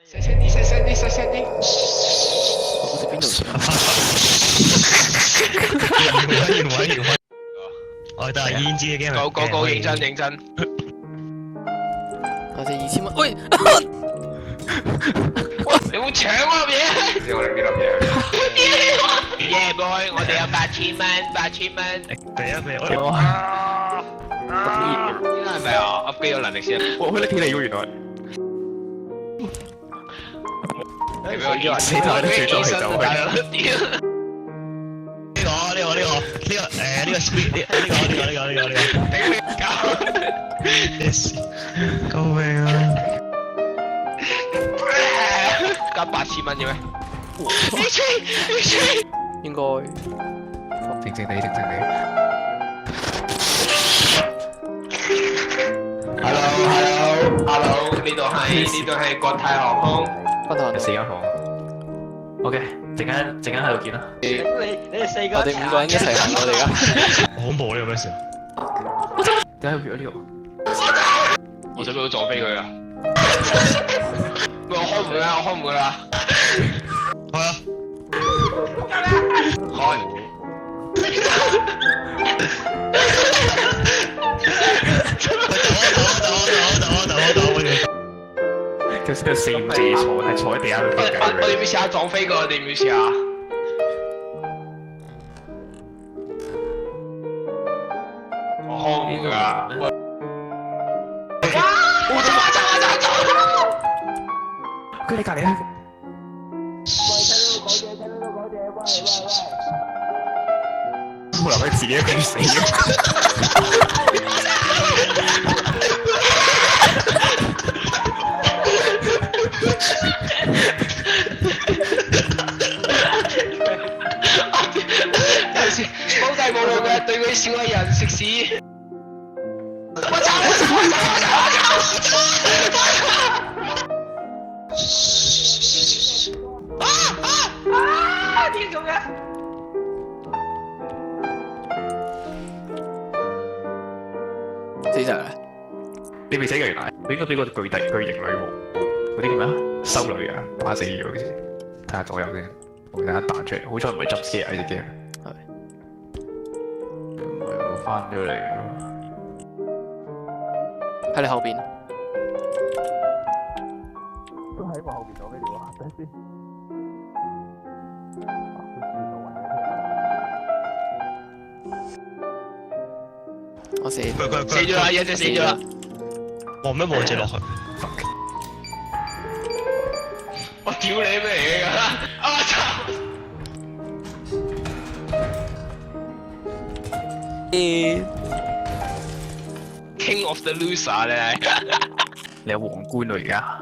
細聲啲，細聲啲，細聲啲。我哋邊度？我哋係煙支嘅 game。個認真認真。我哋2000蚊。喂！你冇搶我嘢？我哋呢粒嘢。耶 boy， 我哋有8000蚊，8000蚊。俾啊！係咪啊 ？upgrade 咗能力先。我去得幾嚟喎原來。死台都最早係走去。呢個 speed 呢個。頂你搞！救命啊！加8000蚊嘅咩？應該靜靜地。Hello，呢度係國泰航空。分行4間房。OK，陣間喺度見啦。你哋4個。我哋5個人一齊行我哋而家。好恐怖呢個咩事？點解會呢度？我想俾佢撞飛佢啊！喂，我開門啦！係啊！開。佢4-5字坐喺地下度傾偈。我哋要試下撞飛佢，我哋要試下。我開門㗎。走！佢哋隔離啊！冇諗佢自己一個人死咗。有時冇大冇腦嘅對佢小矮人食屎。我走！點做嘅？死晒啦！你未死嘅原來，佢應該俾個巨型女王嗰啲叫咩啊？修女啊，打死咗嘅先。睇下左右先，我等下彈出嚟。好彩唔係執 scare 呢隻 game。係。唔係我翻咗嚟。喺你後邊。都喺我後邊做咩料啊？等先。我死咗啦，一隻死咗啦。望咩望住落去？我屌你咩嚟㗎？啊操！King of the loser 咧，你有皇冠喎而家。